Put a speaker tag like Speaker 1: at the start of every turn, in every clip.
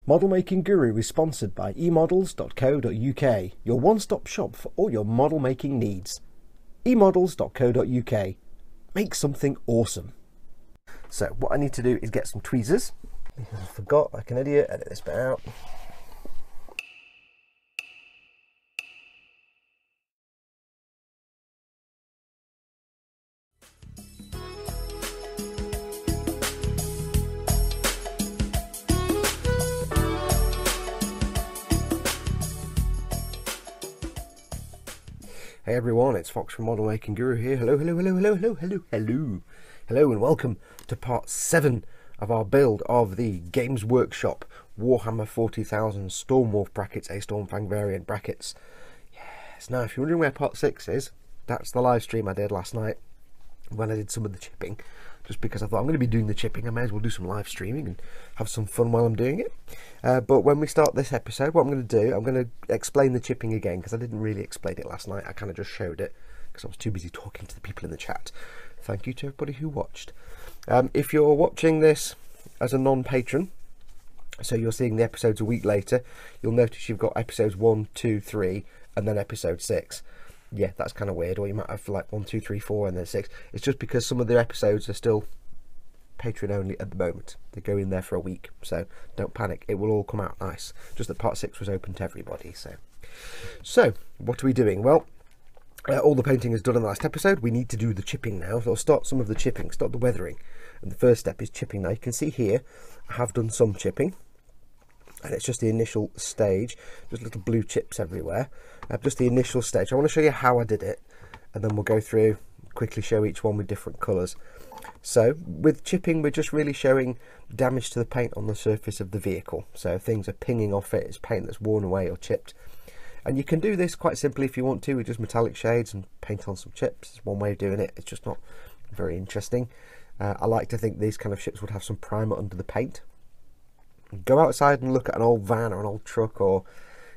Speaker 1: Model Making Guru is sponsored by emodels.co.uk, your one-stop shop for all your model making needs. emodels.co.uk. Make something awesome. So what I need to do is get some tweezers, because I forgot like an idiot, edit this bit out. Hey everyone, it's Fox from Model Making Guru here. Hello, and welcome to part 7 of our build of the Games Workshop Warhammer 40,000 Stormwolf brackets, a Stormfang variant brackets. Yes, now if you're wondering where part 6 is, that's the live stream I did last night when I did some of the chipping. Just because I thought I'm going to be doing the chipping, I may as well do some live streaming and have some fun while I'm doing it. But when we start this episode, what I'm going to do, I'm going to explain the chipping again, because I didn't really explain it last night. I kind of just showed it because I was too busy talking to the people in the chat. Thank you to everybody who watched. If you're watching this as a non-patron, so you're seeing the episodes a week later, you'll notice you've got episodes 1, 2, 3 and then episode 6. Yeah, that's kind of weird. Or you might have like 1, 2, 3, 4 and then 6. It's just because some of the episodes are still Patreon only at the moment. They go in there for a week, so don't panic. It will all come out nice. Just that part 6 was open to everybody. So what are we doing? Well, all the painting is done in the last episode. We need to do the chipping now. So I'll start some of the chipping, start the weathering. And the first step is chipping. Now you can see here, I have done some chipping. And it's just the initial stage, just little blue chips everywhere. Just the initial stage. I want to show you how I did it, and then we'll go through, quickly show each one with different colours. So with chipping, we're just really showing damage to the paint on the surface of the vehicle. So things are pinging off it, it's paint that's worn away or chipped. And you can do this quite simply if you want to, with just metallic shades and paint on some chips. It's one way of doing it. It's just not very interesting. I like to think these kind of ships would have some primer under the paint. Go outside and look at an old van or an old truck, or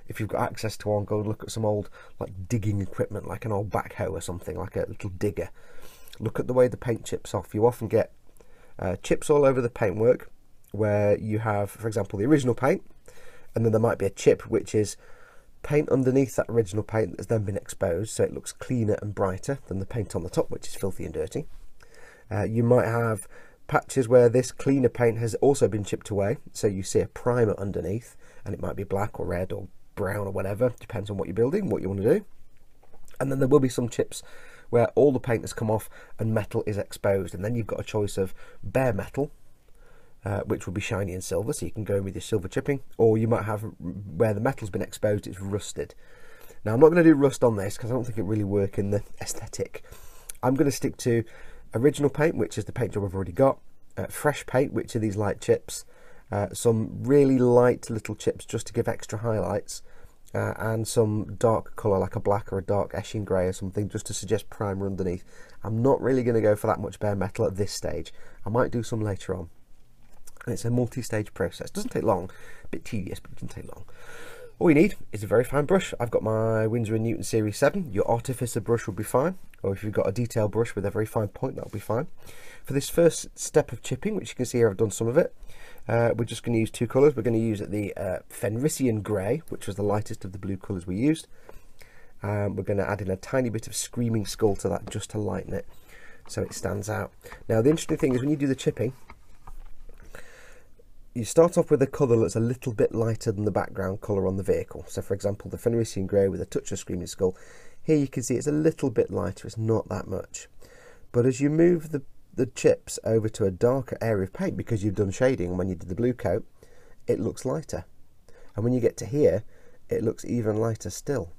Speaker 1: if you've got access to one, go and look at some old like digging equipment, like an old backhoe or something, like a little digger. Look at the way the paint chips off. You often get chips all over the paintwork, where you have, for example, the original paint, and then there might be a chip which is paint underneath that original paint that's then been exposed, so it looks cleaner and brighter than the paint on the top, which is filthy and dirty. You might have patches where this cleaner paint has also been chipped away, so you see a primer underneath, and it might be black or red or brown or whatever, depends on what you're building, what you want to do. And then there will be some chips where all the paint has come off and metal is exposed, and then you've got a choice of bare metal, which will be shiny and silver, so you can go in with your silver chipping, or you might have where the metal's been exposed, it's rusted. Now I'm not going to do rust on this because I don't think it really works in the aesthetic. I'm going to stick to original paint, which is the paint job I've already got, fresh paint, which are these light chips, some really light little chips just to give extra highlights, and some dark colour like a black or a dark Eshin Grey or something, just to suggest primer underneath. I'm not really going to go for that much bare metal at this stage. I might do some later on. And it's a multi-stage process. It doesn't take long, a bit tedious, but it doesn't take long. All you need is a very fine brush. I've got my Winsor & Newton Series 7. Your Artificer brush will be fine, or if you've got a detail brush with a very fine point, that'll be fine. For this first step of chipping, which you can see here, I've done some of it. We're just going to use 2 colours. We're going to use the Fenrisian Grey, which was the lightest of the blue colours we used. We're going to add in a tiny bit of Screaming Skull to that, just to lighten it, so it stands out. Now the interesting thing is when you do the chipping, you start off with a colour that's a little bit lighter than the background colour on the vehicle. So for example, the Fenrisian Grey with a touch of Screaming Skull. Here you can see it's a little bit lighter, it's not that much. But as you move the chips over to a darker area of paint, because you've done shading when you did the blue coat, it looks lighter. And when you get to here, it looks even lighter still.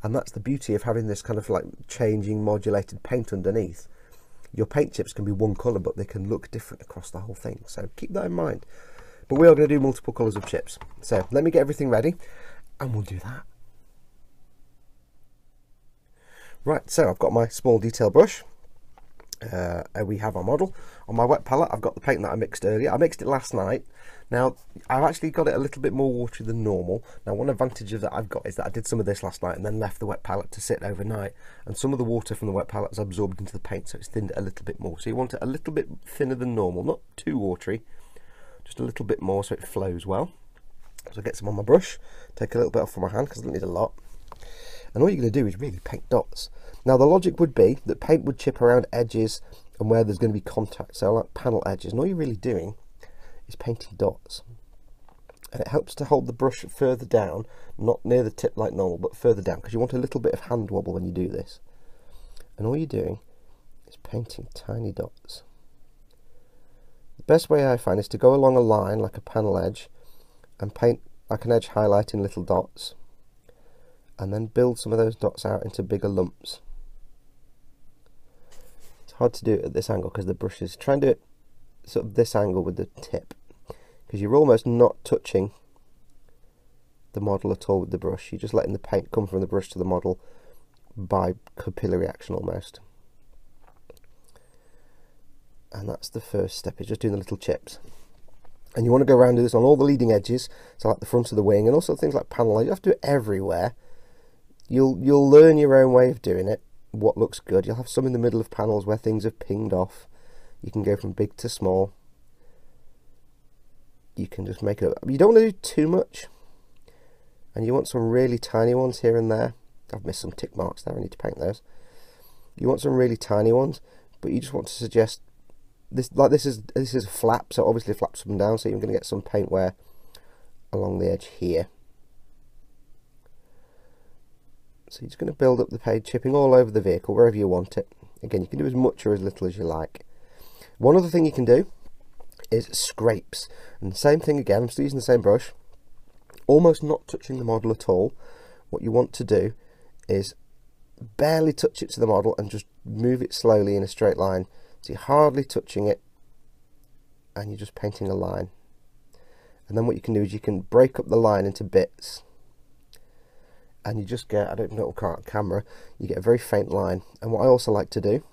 Speaker 1: And that's the beauty of having this kind of like changing modulated paint underneath. Your paint chips can be one colour, but they can look different across the whole thing, so keep that in mind. But we are going to do multiple colours of chips. So let me get everything ready and we'll do that. Right, so I've got my small detail brush. We have our model. On my wet palette, I've got the paint that I mixed earlier. I mixed it last night. Now, I've actually got it a little bit more watery than normal. Now, one advantage that I've got is that I did some of this last night and then left the wet palette to sit overnight. And some of the water from the wet palette is absorbed into the paint, so it's thinned it a little bit more. So you want it a little bit thinner than normal, not too watery, just a little bit more so it flows well. So I get some on my brush, take a little bit off from my hand because I don't need a lot. And all you're going to do is really paint dots. Now the logic would be that paint would chip around edges and where there's going to be contact, so like panel edges, and all you're really doing is painting dots. And it helps to hold the brush further down, not near the tip like normal, but further down, because you want a little bit of hand wobble when you do this. And all you're doing is painting tiny dots. The best way I find is to go along a line like a panel edge and paint like an edge highlight in little dots, and then build some of those dots out into bigger lumps. It's hard to do it at this angle because the brush is trying to do it sort of this angle with the tip, because you're almost not touching the model at all with the brush. You're just letting the paint come from the brush to the model by capillary action almost. And that's the first step, is just doing the little chips. And you want to go around and do this on all the leading edges, so like the front of the wing, and also things like panel. You have to do it everywhere. You'll learn your own way of doing it, what looks good. You'll have some in the middle of panels where things have pinged off. You can go from big to small. You can just make it up. You don't want to do too much, and you want some really tiny ones here and there. I've missed some tick marks there, I need to paint those. You want some really tiny ones, but you just want to suggest this, like this is a flap, so obviously flaps up and down, so you're going to get some paint wear along the edge here. So you're just going to build up the paint, chipping all over the vehicle wherever you want it. Again, you can do as much or as little as you like. One other thing you can do is scrapes, and the same thing again. I'm still using the same brush, almost not touching the model at all. What you want to do is barely touch it to the model and just move it slowly in a straight line, so you're hardly touching it and you're just painting a line. And then what you can do is you can break up the line into bits, and you just get, I don't know, camera, you get a very faint line. And what I also like to do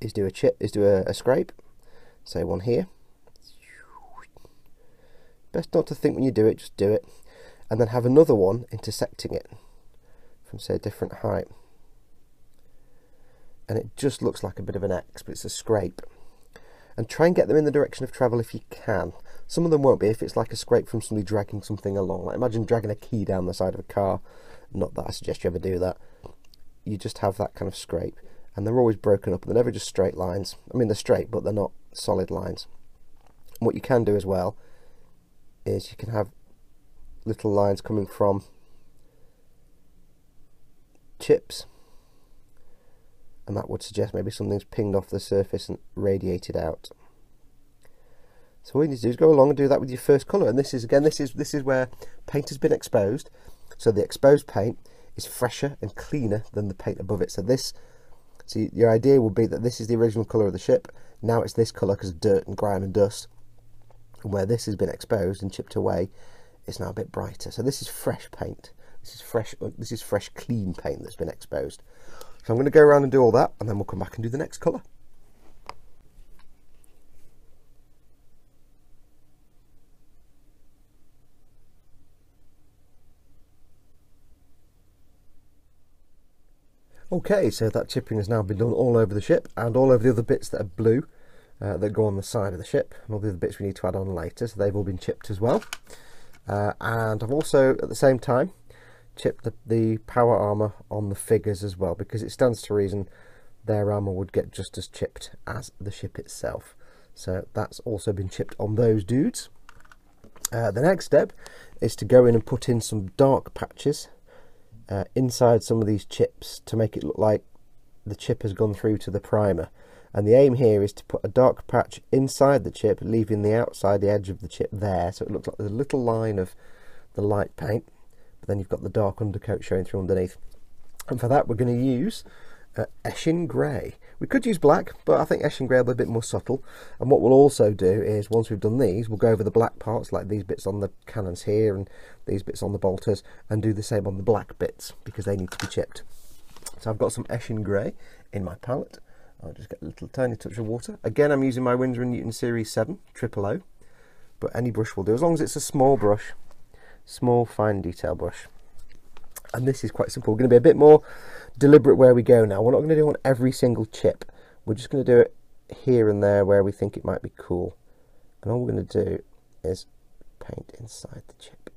Speaker 1: is do a scrape, say one here. Best not to think when you do it, just do it, and then have another one intersecting it from, say, a different height, and it just looks like a bit of an X, but it's a scrape. And try and get them in the direction of travel if you can. Some of them won't be if it's like a scrape from somebody dragging something along. Like imagine dragging a key down the side of a car. Not that I suggest you ever do that. You just have that kind of scrape, and they're always broken up, and they're never just straight lines. I mean, they're straight, but they're not solid lines. And what you can do as well is you can have little lines coming from chips, and that would suggest maybe something's pinged off the surface and radiated out. So all you need to do is go along and do that with your first colour. And this is, again, this is where paint has been exposed, so the exposed paint is fresher and cleaner than the paint above it. So your idea would be that this is the original colour of the ship, now it's this colour because of dirt and grime and dust, and where this has been exposed and chipped away, it's now a bit brighter. So this is fresh paint. This is fresh, clean paint that's been exposed. So I'm going to go around and do all that, and then we'll come back and do the next colour. Okay, so that chipping has now been done all over the ship and all over the other bits that are blue that go on the side of the ship, and all the other bits we need to add on later, so they've all been chipped as well. And I've also at the same time chipped the power armour on the figures as well, because it stands to reason their armour would get just as chipped as the ship itself. So that's also been chipped on those dudes. The next step is to go in and put in some dark patches inside some of these chips to make it look like the chip has gone through to the primer. And the aim here is to put a dark patch inside the chip, leaving the outside edge of the chip there, so it looks like there's a little line of the light paint, but then you've got the dark undercoat showing through underneath. And for that we're going to use Eshin Grey. We could use black, but I think Eshin Grey will be a bit more subtle. And what we'll also do is, once we've done these, we'll go over the black parts, like these bits on the cannons here and these bits on the bolters, and do the same on the black bits, because they need to be chipped. So I've got some Eshin Grey in my palette. I'll just get a little tiny touch of water. Again, I'm using my Winsor & Newton Series 7 000, but any brush will do, as long as it's a small brush, small fine detail brush. And this is quite simple. We're going to be a bit more deliberate where we go now. We're not going to do it on every single chip. We're just going to do it here and there where we think it might be cool. And all we're going to do is paint inside the chip.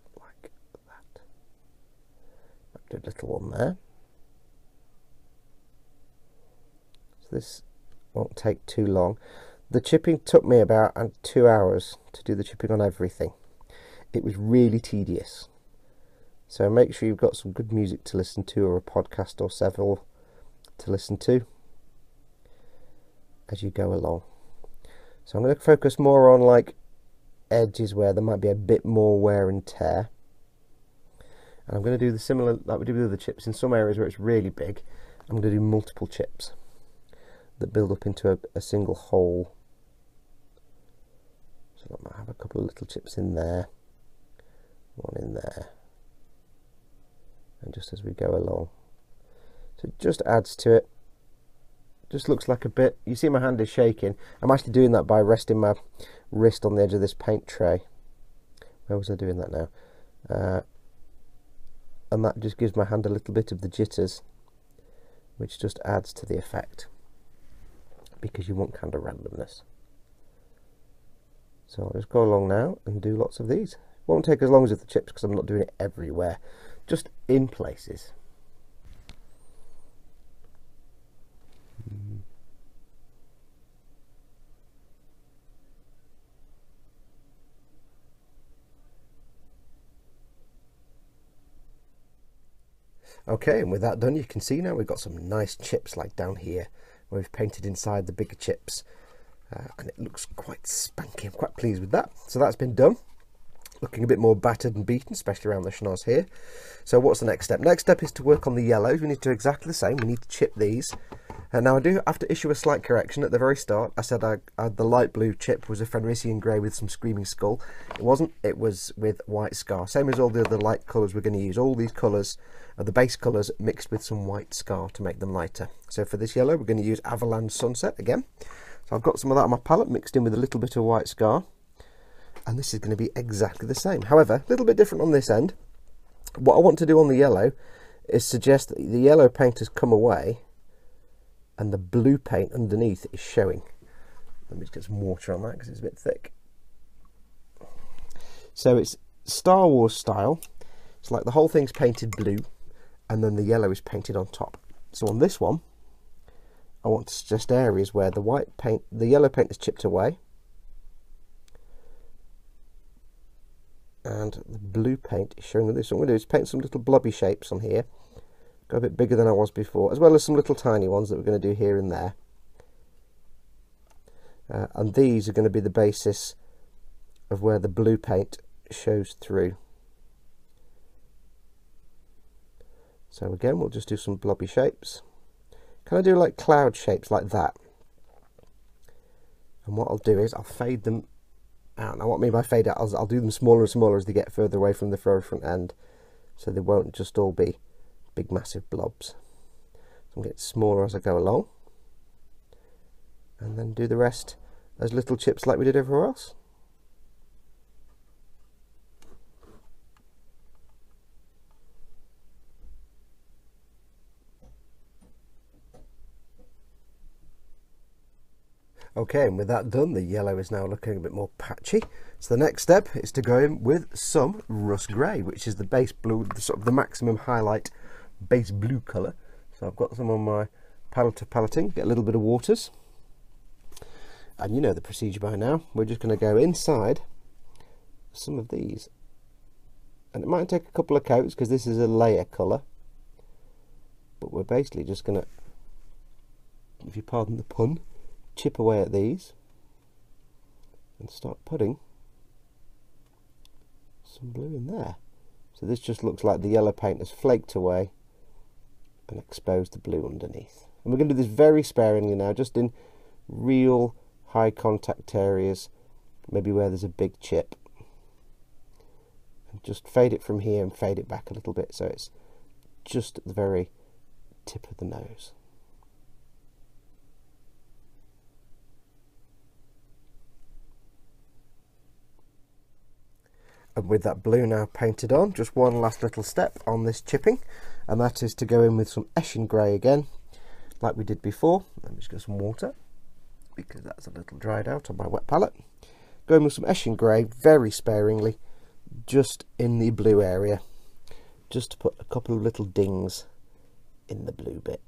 Speaker 1: Do a little one there. So this won't take too long. The chipping took me about 2 hours to do the chipping on everything. It was really tedious. So make sure you've got some good music to listen to, or a podcast or several to listen to as you go along. So I'm going to focus more on like edges where there might be a bit more wear and tear. And I'm going to do the similar like we did with the chips. In some areas where it's really big, I'm going to do multiple chips that build up into a single hole. So I might have a couple of little chips in there, one in there, and just as we go along. So it just adds to it. Just looks like a bit, you see my hand is shaking. I'm actually doing that by resting my wrist on the edge of this paint tray. Where was I doing that now? And that just gives my hand a little bit of the jitters, which just adds to the effect, because you want kind of randomness. So I'll just go along now and do lots of these. Won't take as long as with the chips because I'm not doing it everywhere, just in places. Okay, and with that done, you can see now we've got some nice chips like down here where we've painted inside the bigger chips, and it looks quite spanky. I'm quite pleased with that. So that's been done, looking a bit more battered and beaten, especially around the schnoz here. So what's the next step? Next step is to work on the yellows. We need to do exactly the same. We need to chip these. Now I do have to issue a slight correction at the very start. I said the light blue chip was a Fenrisian Grey with some Screaming Skull. It wasn't, it was with White Scar. Same as all the other light colours we're going to use. All these colours are the base colours mixed with some White Scar to make them lighter. So for this yellow we're going to use Avalanche Sunset again. So I've got some of that on my palette mixed in with a little bit of White Scar. And this is going to be exactly the same. However, a little bit different on this end. What I want to do on the yellow is suggest that the yellow paint has come away and the blue paint underneath is showing. Let me just get some water on that because it's a bit thick. So it's Star Wars style. It's like the whole thing's painted blue and then the yellow is painted on top. So on this one, I want to suggest areas where the white paint, the yellow paint is chipped away, and the blue paint is showing this. So what I'm going to do is paint some little blobby shapes on here. Go a bit bigger than I was before, as well as some little tiny ones that we're going to do here and there. And these are going to be the basis of where the blue paint shows through. So again, we'll just do some blobby shapes. Can I do like cloud shapes like that? And what I'll do is I'll fade them out. Now what I mean by fade out, I'll do them smaller and smaller as they get further away from the front end, so they won't just all be big massive blobs. So I'll get smaller as I go along, and then do the rest as little chips like we did everywhere else. Okay, and with that done, the yellow is now looking a bit more patchy. So the next step is to go in with some Russ Grey, which is the base blue, sort of the maximum highlight base blue colour. So I've got some on my palette of paletting, get a little bit of waters. And you know the procedure by now. We're just going to go inside some of these. And it might take a couple of coats because this is a layer colour. But we're basically just going to, if you pardon the pun, chip away at these and start putting some blue in there. So this just looks like the yellow paint has flaked away and exposed the blue underneath. And we're going to do this very sparingly now, just in real high contact areas, maybe where there's a big chip. And just fade it from here and fade it back a little bit so it's just at the very tip of the nose. And with that blue now painted on, just one last little step on this chipping, and that is to go in with some Eshin Grey again, like we did before. Let me just get some water, because that's a little dried out on my wet palette. Go in with some Eshin Grey, very sparingly, just in the blue area, just to put a couple of little dings in the blue bit.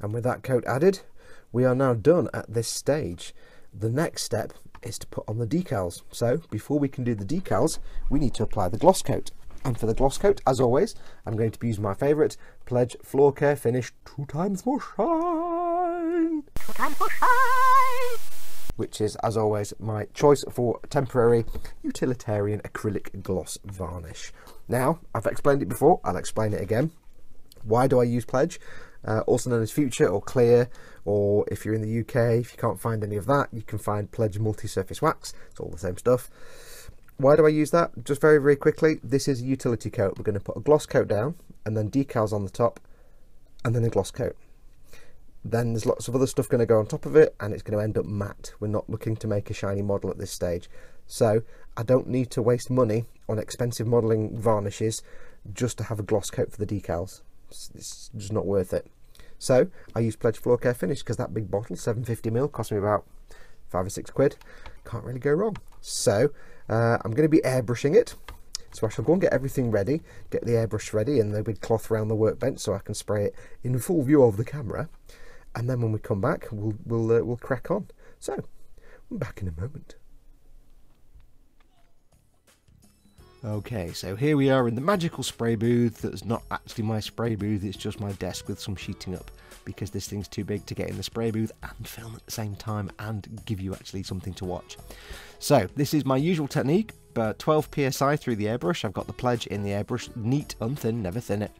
Speaker 1: And with that coat added, we are now done at this stage. The next step is to put on the decals. So before we can do the decals, we need to apply the gloss coat. And for the gloss coat, as always, I'm going to be using my favourite Pledge Floor Care Finish 2x for Shine. 2x for Shine! Which is, as always, my choice for temporary utilitarian acrylic gloss varnish. Now, I've explained it before, I'll explain it again. Why do I use Pledge? Also known as Future or Clear, or if you're in the UK, if you can't find any of that, you can find Pledge Multi-Surface Wax. It's all the same stuff. Why do I use that? Just very, very quickly, this is a utility coat. We're going to put a gloss coat down, and then decals on the top, and then a gloss coat. Then there's lots of other stuff going to go on top of it, and it's going to end up matte. We're not looking to make a shiny model at this stage. So I don't need to waste money on expensive modelling varnishes just to have a gloss coat for the decals. It's just not worth it. So I use Pledge Floor Care Finish because that big bottle, 750ml, cost me about £5 or £6. Can't really go wrong. So I'm going to be airbrushing it. So I shall go and get everything ready, get the airbrush ready and the big cloth around the workbench so I can spray it in full view of the camera. And then when we come back, we'll crack on. So I'm back in a moment. Okay, so here we are in the magical spray booth. That's not actually my spray booth, it's just my desk with some sheeting up, because this thing's too big to get in the spray booth and film at the same time and give you actually something to watch. So this is my usual technique, but 12 psi through the airbrush. I've got the Pledge in the airbrush, neat, unthin, never thin it.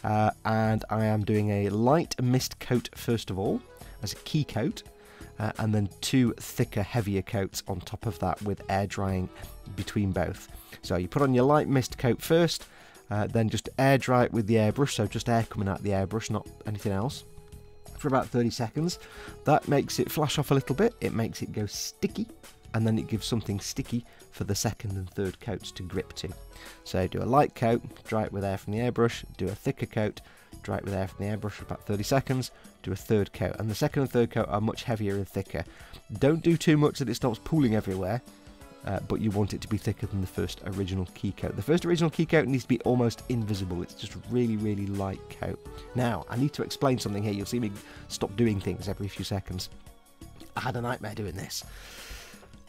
Speaker 1: And I am doing a light mist coat first of all, as a key coat, and then 2 thicker, heavier coats on top of that with air drying between both. So you put on your light mist coat first, then just air dry it with the airbrush, so just air coming out of the airbrush, not anything else, for about 30 seconds. That makes it flash off a little bit, it makes it go sticky, and then it gives something sticky for the second and third coats to grip to. So do a light coat, dry it with air from the airbrush, do a thicker coat, dry it with air from the airbrush for about 30 seconds, do a third coat, and the second and third coat are much heavier and thicker. Don't do too much that it stops pooling everywhere, but you want it to be thicker than the first original key coat. The first original key coat needs to be almost invisible. It's just a really, really light coat. Now, I need to explain something here. You'll see me stop doing things every few seconds. I had a nightmare doing this.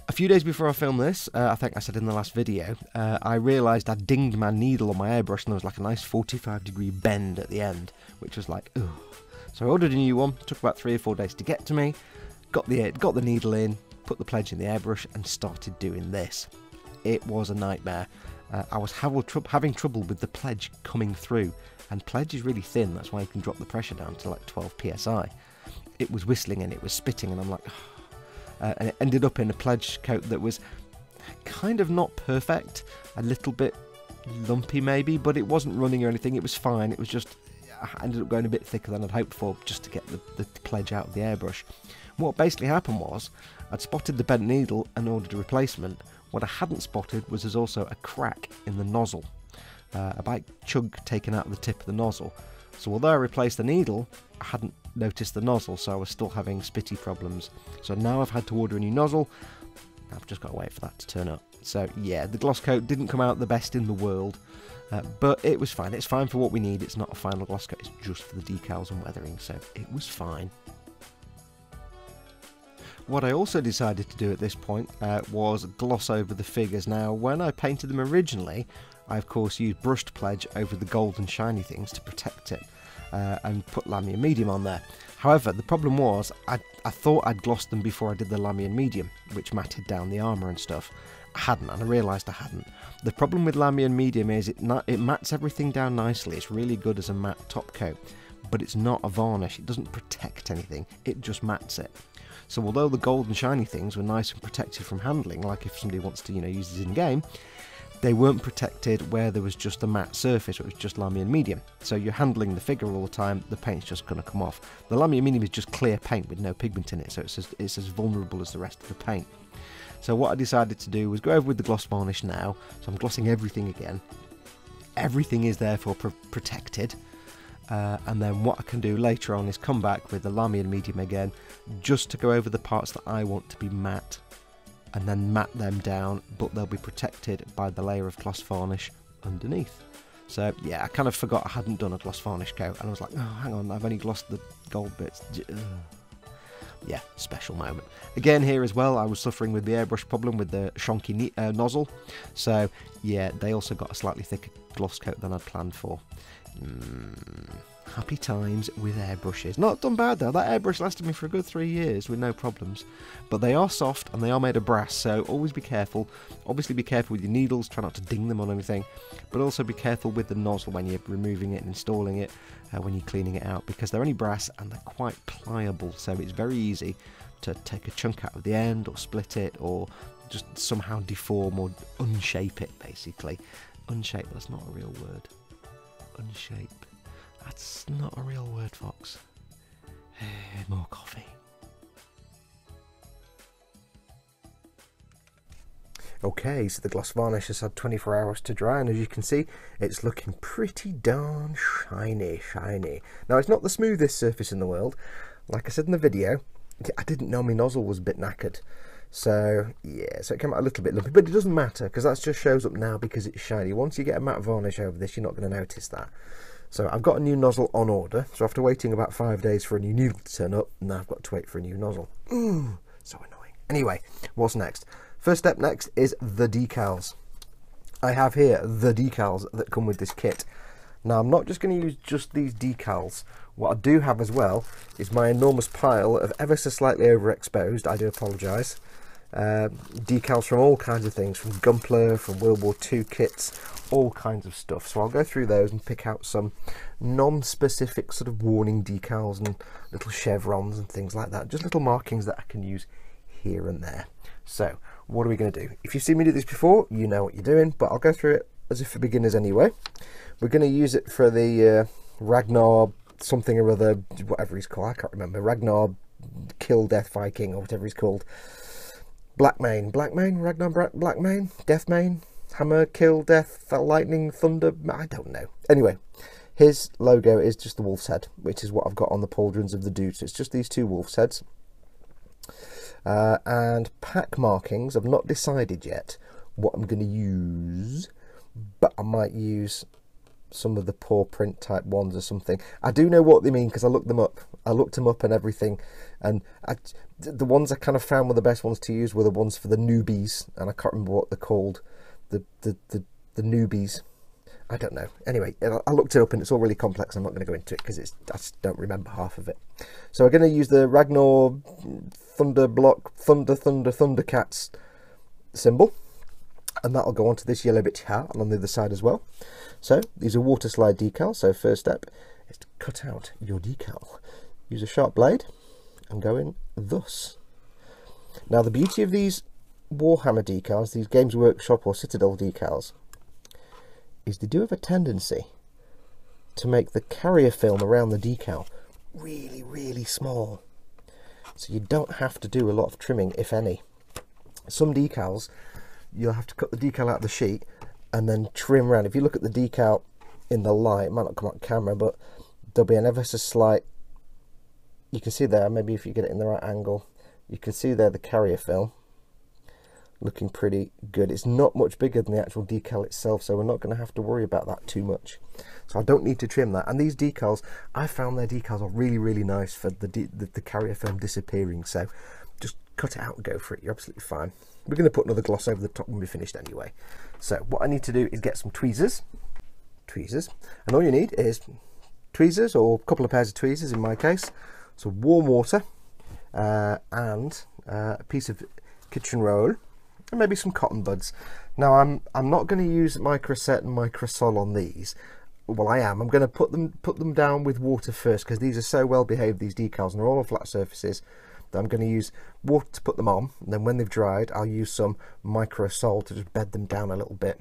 Speaker 1: A few days before I filmed this, I think I said in the last video, I realised I dinged my needle on my airbrush and there was like a nice 45-degree bend at the end, which was like, ugh. So I ordered a new one, took about 3 or 4 days to get to me, got the needle in, put the Pledge in the airbrush and started doing this. It was a nightmare. I was having trouble with the Pledge coming through, and Pledge is really thin, that's why you can drop the pressure down to like 12 psi. It was whistling and it was spitting and I'm like, and it ended up in a Pledge coat that was kind of not perfect, a little bit lumpy maybe, but it wasn't running or anything, it was fine. It was just, I ended up going a bit thicker than I'd hoped for just to get the Pledge out of the airbrush. What basically happened was, I'd spotted the bent needle and ordered a replacement. What I hadn't spotted was there's also a crack in the nozzle, a big chug taken out of the tip of the nozzle. So although I replaced the needle, I hadn't noticed the nozzle, so I was still having spitty problems. So now I've had to order a new nozzle. I've just got to wait for that to turn up. So yeah, the gloss coat didn't come out the best in the world, but it was fine. It's fine for what we need. It's not a final gloss coat, it's just for the decals and weathering, so it was fine. What I also decided to do at this point was gloss over the figures. Now, when I painted them originally, I of course used brushed Pledge over the gold and shiny things to protect it, and put Lahmian Medium on there. However, the problem was, I thought I'd glossed them before I did the Lahmian Medium, which matted down the armour and stuff. I hadn't, and I realised I hadn't. The problem with Lahmian Medium is it mattes everything down nicely. It's really good as a matte top coat, but it's not a varnish. It doesn't protect anything, it just mattes it. So although the gold and shiny things were nice and protected from handling, like if somebody wants to, use this in game, they weren't protected where there was just a matte surface, or it was just Lahmian Medium. So you're handling the figure all the time, the paint's just going to come off. The Lahmian Medium is just clear paint with no pigment in it, so it's as vulnerable as the rest of the paint. So what I decided to do was go over with the gloss varnish now, so I'm glossing everything again. Everything is therefore protected, And then what I can do later on is come back with the Lahmian Medium again, just to go over the parts that I want to be matte, and then matte them down, but they'll be protected by the layer of gloss varnish underneath. So yeah, I kind of forgot I hadn't done a gloss varnish coat, and I was like, oh hang on, I've only glossed the gold bits. Yeah, special moment. Again here as well, I was suffering with the airbrush problem with the shonky nozzle, so yeah, they also got a slightly thicker gloss coat than I'd planned for. Happy times with airbrushes. Not done bad though, that airbrush lasted me for a good 3 years with no problems. But they are soft and they are made of brass, so always be careful. Obviously be careful with your needles, try not to ding them on anything, but also be careful with the nozzle when you're removing it and installing it, when you're cleaning it out, because they're only brass and they're quite pliable, so it's very easy to take a chunk out of the end or split it or just somehow deform or unshape it, basically. Unshape, that's not a real word. Unshape. That's not a real word, Fox. More coffee. Okay, so the gloss varnish has had 24 hours to dry, and as you can see, it's looking pretty darn shiny. Now, it's not the smoothest surface in the world. Like I said in the video, I didn't know my nozzle was a bit knackered. So, yeah, so it came out a little bit lumpy, but it doesn't matter, because that just shows up now because it's shiny. Once you get a matte varnish over this, you're not going to notice that. So I've got a new nozzle on order, so after waiting about 5 days for a new needle to turn up, now I've got to wait for a new nozzle. Ooh, so annoying. Anyway, what's next? First step next is the decals. I have here the decals that come with this kit. Now I'm not just going to use just these decals. What I do have as well is my enormous pile of ever so slightly overexposed, I do apologise, decals from all kinds of things, from Gunpla, from World War II kits, all kinds of stuff. So I'll go through those and pick out some non-specific sort of warning decals and little chevrons and things like that, just little markings that I can use here and there. So what are we going to do? If you've seen me do this before, you know what you're doing, but I'll go through it as if for beginners anyway. We're going to use it for the Ragnar something or other, whatever he's called, I can't remember, Ragnar Kill Death Viking or whatever he's called. Blackmane, Ragnar Blackmane, Deathmane, Hammer, Kill, Death, Lightning, Thunder, I don't know. Anyway, his logo is just the wolf's head, which is what I've got on the pauldrons of the dude. So it's just these two wolf's heads. And pack markings, I've not decided yet what I'm going to use, but I might use some of the paw print type ones or something. I do know what they mean because I looked them up. I looked them up and everything, and the ones I kind of found were the best ones to use were the ones for the newbies, and I can't remember what they're called. The newbies, I don't know. Anyway, I looked it up and it's all really complex. I'm not going to go into it because I just don't remember half of it. So we're going to use the Ragnar Thundercats symbol, and that'll go onto this yellow bit here and on the other side as well. So these are water slide decals. So first step is to cut out your decal. Use a sharp blade and go in thus. Now the beauty of these Warhammer decals, these Games Workshop or Citadel decals, is they do have a tendency to make the carrier film around the decal really small, so you don't have to do a lot of trimming, if any. Some decals you'll have to cut the decal out of the sheet and then trim around. If you look at the decal in the light, it might not come on camera, but there'll be an ever so slight, you can see there, maybe if you get it in the right angle, you can see there the carrier film looking pretty good. It's not much bigger than the actual decal itself, so we're not going to have to worry about that too much. So I don't need to trim that. And these decals, I found their decals are really nice for the carrier film disappearing. So just cut it out and go for it. You're absolutely fine. We're going to put another gloss over the top when we're finished anyway. So what I need to do is get some tweezers, and all you need is tweezers, or a couple of pairs of tweezers in my case, some warm water, and a piece of kitchen roll, and maybe some cotton buds. Now I'm not going to use Microset and Microsol on these. Well, I am. I'm going to put them down with water first, because these are so well behaved, these decals, and they're all on flat surfaces, that I'm going to use water to put them on, and then when they've dried I'll use some Microsol to just bed them down a little bit.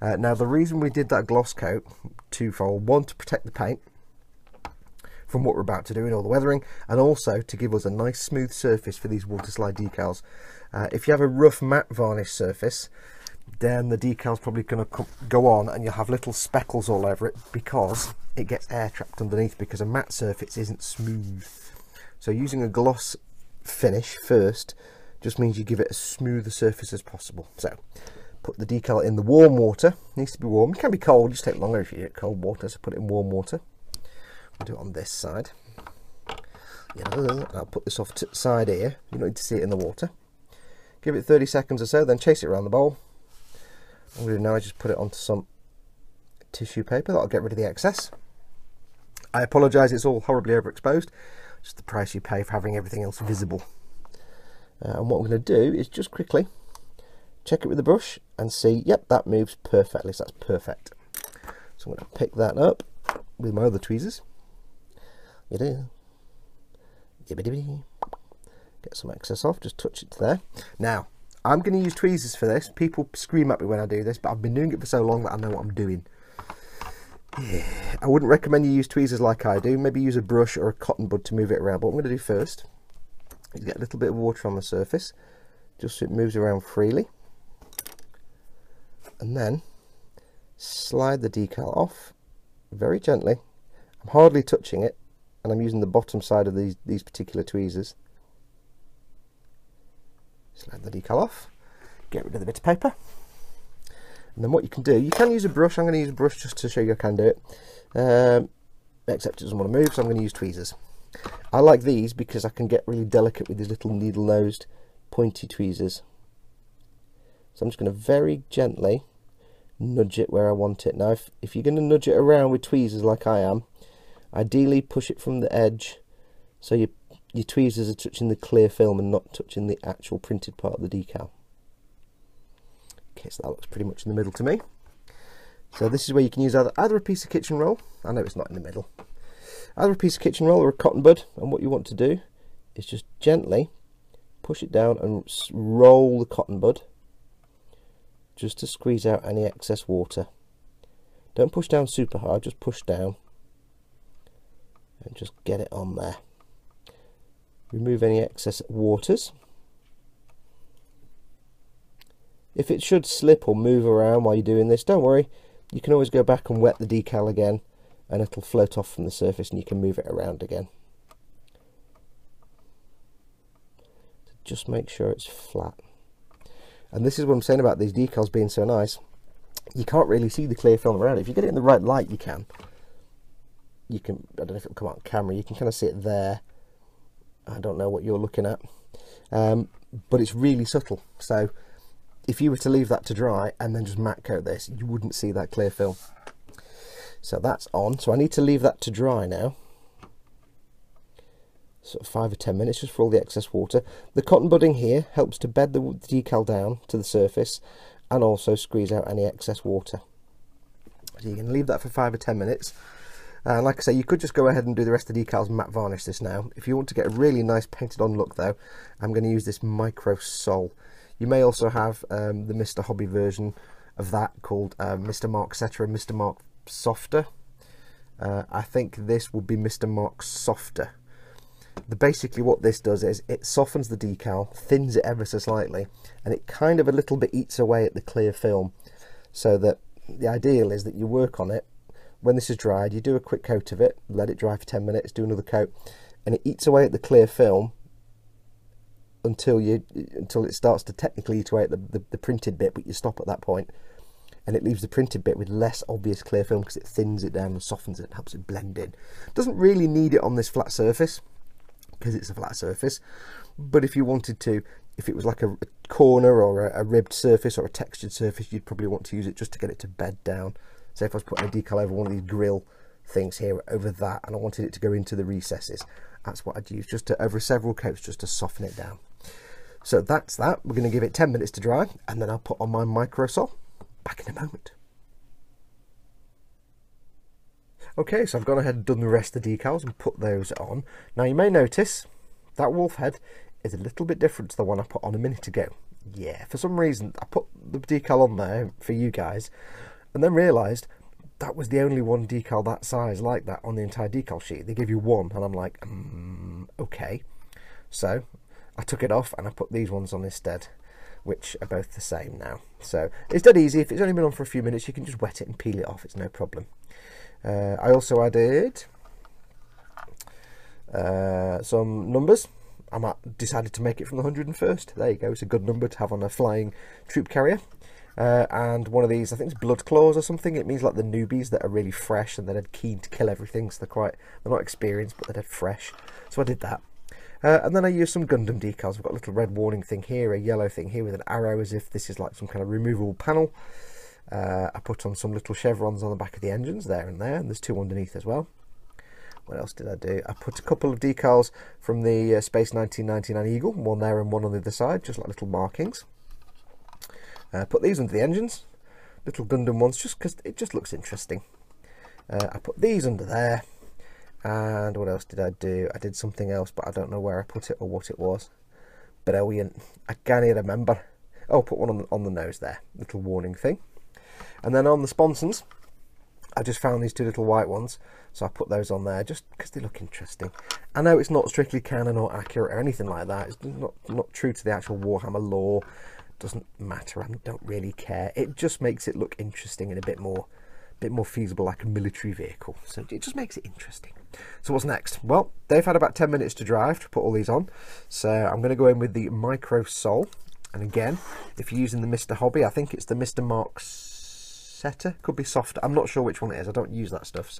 Speaker 1: Now the reason we did that gloss coat, twofold: one, to protect the paint from what we're about to do in all the weathering, and also to give us a nice smooth surface for these water slide decals. If you have a rough matte varnish surface, then the decal's probably going to go on and you'll have little speckles all over it because it gets air trapped underneath, because a matte surface isn't smooth. So using a gloss finish first just means you give it as smooth a surface as possible. So put the decal in the warm water. It needs to be warm. It can be cold, just take longer if you get cold water, so put it in warm water. We'll do it on this side. Yeah, I'll put this off to the side here. You don't need to see it in the water. Give it 30 seconds or so, then chase it around the bowl. What I'm going to do now is just put it onto some tissue paper. That'll get rid of the excess. I apologise, it's all horribly overexposed. Just the price you pay for having everything else visible. And what I'm going to do is just quickly check it with the brush and see, yep, that moves perfectly, so that's perfect. So I'm going to pick that up with my other tweezers. Get some excess off, just touch it to there. Now, I'm going to use tweezers for this. People scream at me when I do this, but I've been doing it for so long that I know what I'm doing. I wouldn't recommend you use tweezers like I do. Maybe use a brush or a cotton bud to move it around. But what I'm going to do first is get a little bit of water on the surface, just so it moves around freely. And then slide the decal off very gently. I'm hardly touching it, and I'm using the bottom side of these particular tweezers. Slide the decal off, get rid of the bit of paper. And then what you can do, you can use a brush. I'm going to use a brush just to show you I can do it. Except it doesn't want to move, so I'm going to use tweezers. I like these because I can get really delicate with these little needle-nosed pointy tweezers. So I'm just going to very gently nudge it where I want it. Now, if you're going to nudge it around with tweezers like I am, ideally push it from the edge so your tweezers are touching the clear film and not touching the actual printed part of the decal. Okay, so that looks pretty much in the middle to me. So this is where you can use either a piece of kitchen roll. I know it's not in the middle. Either a piece of kitchen roll or a cotton bud, and what you want to do is just gently push it down and roll the cotton bud just to squeeze out any excess water. Don't push down super hard, just push down and just get it on there. Remove any excess waters. If it should slip or move around while you're doing this, don't worry, you can always go back and wet the decal again and it'll float off from the surface and you can move it around again. So just make sure it's flat. And this is what I'm saying about these decals being so nice. You can't really see the clear film around it. If you get it in the right light, you can. I don't know if it'll come out on camera, you can kind of see it there. I don't know what you're looking at. But it's really subtle. So if you were to leave that to dry and then just matte coat this, you wouldn't see that clear film. So that's on. So I need to leave that to dry now. Sort of 5 or 10 minutes just for all the excess water. The cotton budding here helps to bed the decal down to the surface and also squeeze out any excess water. So you can leave that for 5 or 10 minutes. And like I say, you could just go ahead and do the rest of the decals and matte varnish this now. If you want to get a really nice painted on look though, I'm going to use this Micro Sol. You may also have the Mr. Hobby version of that called Mr. Mark Setter and Mr. Mark Softer. I think this will be Mr. Mark Softer. Basically what this does is it softens the decal, thins it ever so slightly, and it kind of a little bit eats away at the clear film, so that the ideal is that you work on it. When this is dried, you do a quick coat of it, let it dry for 10 minutes, do another coat, and it eats away at the clear film until it starts to technically eat away at the printed bit, but you stop at that point, and it leaves the printed bit with less obvious clear film because it thins it down and softens it and helps it blend in. Doesn't really need it on this flat surface because it's a flat surface, but if you wanted to, if it was like a corner or a ribbed surface or a textured surface, you'd probably want to use it just to get it to bed down. So if I was putting a decal over one of these grill things here, over that, and I wanted it to go into the recesses, that's what I'd use, just to, over several coats, just to soften it down. So that's that. We're going to give it 10 minutes to dry, and then I'll put on my Micro Sol. Back in a moment. Okay, so I've gone ahead and done the rest of the decals and put those on. Now you may notice that wolf head is a little bit different to the one I put on a minute ago. Yeah, for some reason I put the decal on there for you guys and then realised that was the only one decal that size like that on the entire decal sheet. They give you one and I'm like, okay. So I took it off and I put these ones on instead. which are both the same now. So it's dead easy. If it's only been on for a few minutes, you can just wet it and peel it off. It's no problem. I also added some numbers. I decided to make it from the 101st. There you go. It's a good number to have on a flying troop carrier. And one of these, I think it's blood claws or something. It means like the newbies that are really fresh and that are keen to kill everything. So they're not experienced, but they're fresh. So I did that. And then I used some Gundam decals. I've got a little red warning thing here, a yellow thing here with an arrow as if this is like some kind of removable panel. I put on some little chevrons on the back of the engines there, and there's two underneath as well. What else did I do? I put a couple of decals from the Space 1999 Eagle, one there and one on the other side, just like little markings. Put these under the engines, little Gundam ones, just because it just looks interesting. I put these under there, and what else did I do? I did something else, but I don't know where I put it or what it was. Brilliant. I can't remember. Oh, put one on the nose there, little warning thing. And then on the sponsons, I just found these two little white ones, so I put those on there just because they look interesting. I know it's not strictly canon or accurate or anything like that. It's not true to the actual Warhammer lore. Doesn't matter. I don't really care. It just makes it look interesting and a bit more feasible, like a military vehicle. So it just makes it interesting. So what's next? Well, they've had about 10 minutes to drive to put all these on. So I'm going to go in with the Micro Sol. And again, if you're using the Mr. Hobby, I think it's the Mr. Mark Setter. Could be softer. I'm not sure which one it is. I don't use that stuff.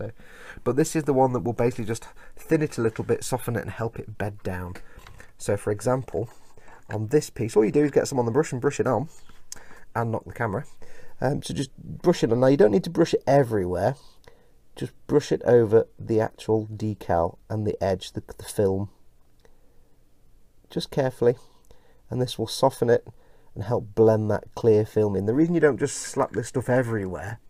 Speaker 1: But this is the one that will basically just thin it a little bit, soften it, and help it bed down. So for example, on this piece, all you do is get some on the brush and brush it on, and knock the camera. So just brush it on. Now you don't need to brush it everywhere. Just brush it over the actual decal and the edge, the film. Just carefully, and this will soften it and help blend that clear film in. The reason you don't just slap this stuff everywhere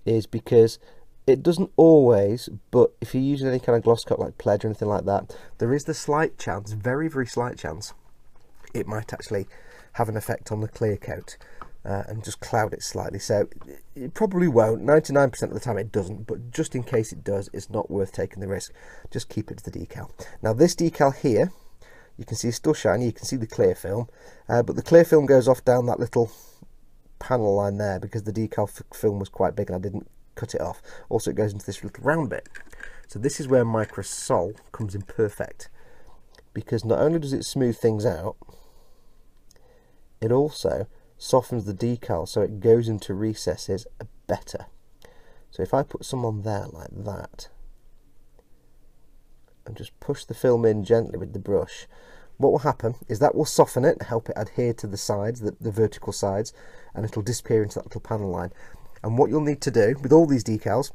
Speaker 1: is because it doesn't always, but if you're using any kind of gloss coat like Pledge or anything like that, there is the slight chance, very, very slight chance, it might actually have an effect on the clear coat and just cloud it slightly. So it probably won't. 99% of the time it doesn't, but just in case it does, it's not worth taking the risk. Just keep it to the decal. Now this decal here, you can see it's still shiny. You can see the clear film, but the clear film goes off down that little panel line there because the decal film was quite big and I didn't cut it off. Also, it goes into this little round bit. So this is where Micro Sol comes in perfect, because not only does it smooth things out, it also softens the decal so it goes into recesses better. So if I put some on there like that and just push the film in gently with the brush, what will happen is that will soften it, help it adhere to the sides, the vertical sides, and it'll disappear into that little panel line. And what you'll need to do with all these decals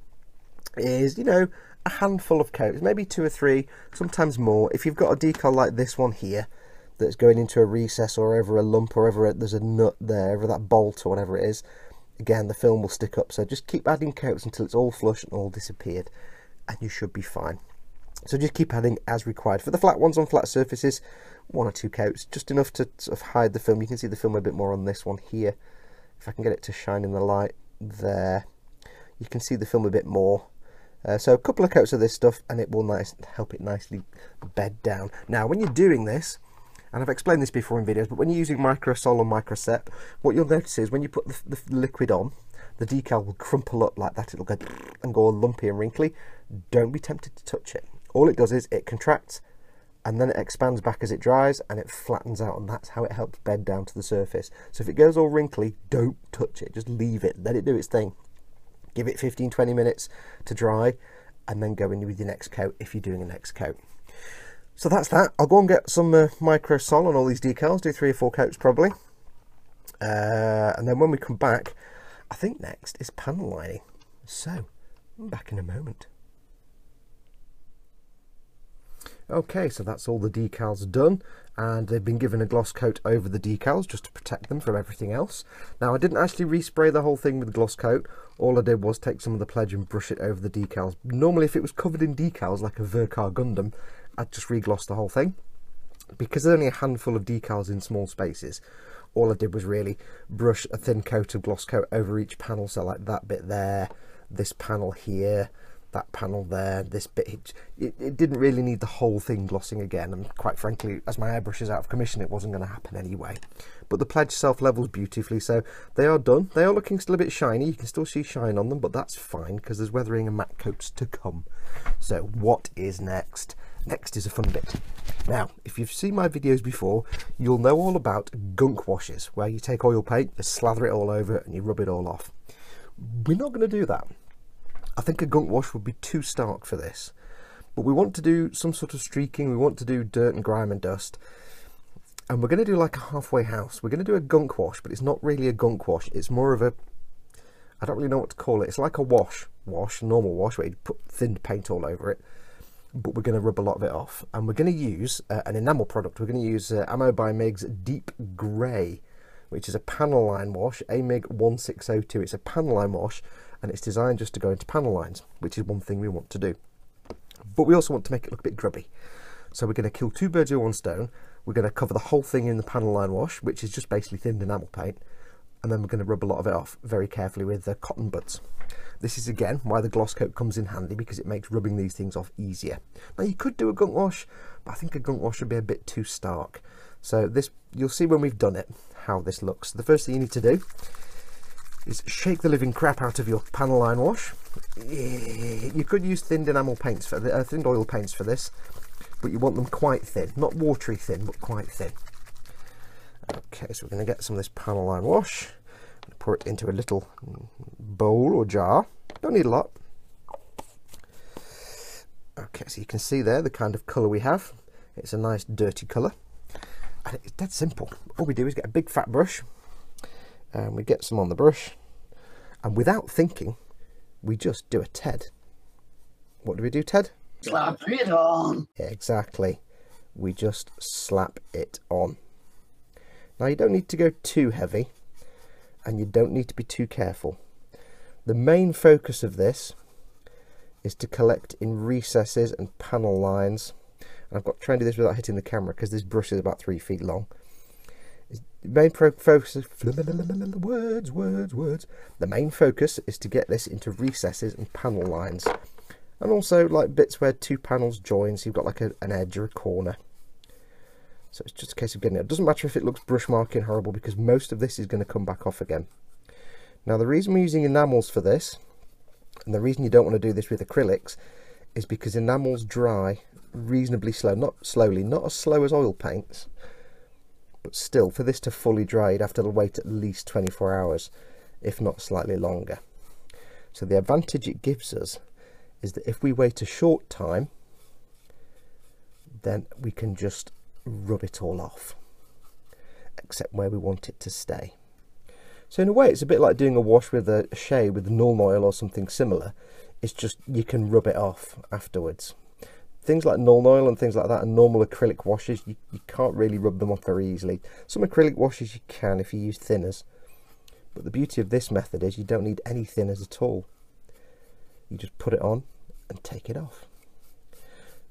Speaker 1: is, you know, a handful of coats, maybe 2 or 3, sometimes more. If you've got a decal like this one here that's going into a recess or over a lump or over there's a nut there, over that bolt or whatever it is, again the film will stick up. So just keep adding coats until it's all flush and all disappeared, and you should be fine. So just keep adding as required. For the flat ones on flat surfaces, 1 or 2 coats, just enough to sort of hide the film. You can see the film a bit more on this one here. If I can get it to shine in the light there, you can see the film a bit more. So a couple of coats of this stuff and it will help it nicely bed down. Now when you're doing this, and I've explained this before in videos, but when you're using Micro Sol or Micro Sep, what you'll notice is when you put the liquid on, the decal will crumple up like that. It'll go and go all lumpy and wrinkly. Don't be tempted to touch it. All it does is it contracts and then it expands back as it dries and it flattens out, and that's how it helps bed down to the surface. So if it goes all wrinkly, don't touch it. Just leave it. Let it do its thing. Give it 15-20 minutes to dry and then go in with your next coat if you're doing a next coat. So that's that. I'll go and get some Micro Sol on all these decals, do 3 or 4 coats probably. And then when we come back, I think next is panel lining. So, I'm back in a moment. Okay, so that's all the decals done, and they've been given a gloss coat over the decals just to protect them from everything else. Now I didn't actually respray the whole thing with gloss coat. All I did was take some of the Pledge and brush it over the decals. Normally if it was covered in decals like a Verkar Gundam, I'd just re-gloss the whole thing. Because there's only a handful of decals in small spaces, all I did was really brush a thin coat of gloss coat over each panel. So like that bit there, this panel here, that panel there, this bit, it didn't really need the whole thing glossing again, and quite frankly, as my airbrush is out of commission, it wasn't going to happen anyway. But the pledge self-levels beautifully, so they are done. They are looking still a bit shiny, you can still see shine on them, but that's fine, because there's weathering and matte coats to come. So what is next? Next is a fun bit. Now, if you've seen my videos before, you'll know all about gunk washes, where you take oil paint, you slather it all over, and you rub it all off. We're not going to do that. I think a gunk wash would be too stark for this, but we want to do some sort of streaking. We want to do dirt and grime and dust, and we're going to do like a halfway house. We're going to do a gunk wash, but it's not really a gunk wash. It's more of a, I don't really know what to call it. It's like a wash, normal wash, where you put thin paint all over it, but we're going to rub a lot of it off, and we're going to use an enamel product. We're going to use Ammo by Mig's Deep Grey, which is a panel line wash, AMIG 1602. It's a panel line wash, and it's designed just to go into panel lines, which is one thing we want to do. But we also want to make it look a bit grubby. So we're going to kill two birds with one stone. We're going to cover the whole thing in the panel line wash, which is just basically thinned enamel paint, and then we're going to rub a lot of it off very carefully with cotton buds. This is again why the gloss coat comes in handy, because it makes rubbing these things off easier. Now you could do a gunk wash, but I think a gunk wash would be a bit too stark. So this, you'll see when we've done it how this looks. The first thing you need to do is shake the living crap out of your panel line wash. You could use thinned enamel paints for thinned oil paints for this, but you want them quite thin, not watery thin, but quite thin. Okay, so we're going to get some of this panel line wash, pour it into a little bowl or jar. Don't need a lot. Okay, so you can see there the kind of colour we have. It's a nice dirty colour, and it's dead simple. All we do is get a big fat brush, and we get some on the brush, and without thinking, we just do a Ted. What do we do, Ted?
Speaker 2: Slap it on.
Speaker 1: Exactly. We just slap it on. Now you don't need to go too heavy, and you don't need to be too careful. The main focus of this is to collect in recesses and panel lines. And I've got to try and do this without hitting the camera, because this brush is about 3 feet long. The main focus is The main focus is to get this into recesses and panel lines, and also like bits where two panels join, so you've got like an edge or a corner. So it's just a case of getting it. It doesn't matter if it looks brush marking horrible, because most of this is going to come back off again. Now the reason we're using enamels for this, and the reason you don't want to do this with acrylics, is because enamels dry reasonably slow, not slowly, not as slow as oil paints, but still, for this to fully dry, you'd have to wait at least 24 hours, if not slightly longer. So the advantage it gives us is that if we wait a short time, then we can just rub it all off, except where we want it to stay. So in a way, it's a bit like doing a wash with a shade with Nuln Oil or something similar. It's just you can rub it off afterwards. Things like Nuln Oil and things like that and normal acrylic washes, you can't really rub them off very easily. Some acrylic washes you can if you use thinners, but the beauty of this method is you don't need any thinners at all. You just put it on and take it off.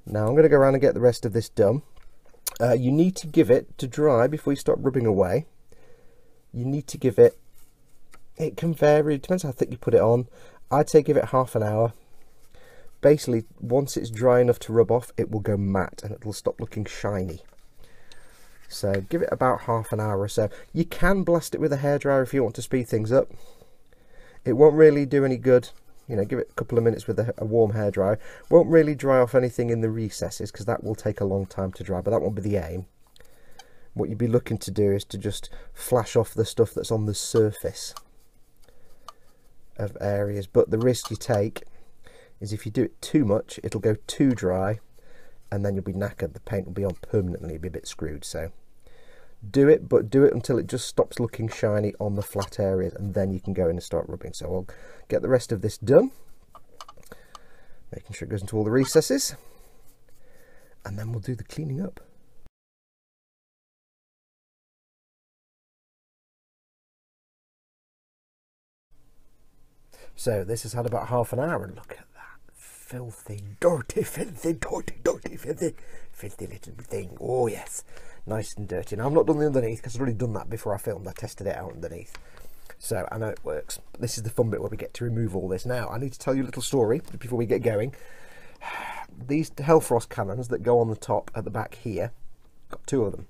Speaker 1: Now I'm going to go around and get the rest of this done. You need to give it to dry before you start rubbing away. You need to give it, it can vary, it depends how thick you put it on. I'd say give it half an hour. Basically, once it's dry enough to rub off, it will go matte and it will stop looking shiny. So give it about half an hour or so. You can blast it with a hairdryer if you want to speed things up. It won't really do any good. You know, give it a couple of minutes with a warm hairdryer. Won't really dry off anything in the recesses, because that will take a long time to dry, but that won't be the aim. What you'd be looking to do is to just flash off the stuff that's on the surface of areas. But the risk you take is if you do it too much, it'll go too dry, and then you'll be knackered. The paint will be on permanently, you'll be a bit screwed. So do it, but do it until it just stops looking shiny on the flat areas, and then you can go in and start rubbing. So I'll get the rest of this done, making sure it goes into all the recesses, and then we'll do the cleaning up. So this has had about half an hour, and look at that filthy, dirty, filthy, dirty, dirty, filthy, filthy little thing. Oh yes, nice and dirty. Now I've not done the underneath because I've already done that before I filmed. I tested it out underneath. So I know it works. But this is the fun bit where we get to remove all this. Now, I need to tell you a little story before we get going. These Hellfrost cannons that go on the top at the back here, got 2 of them.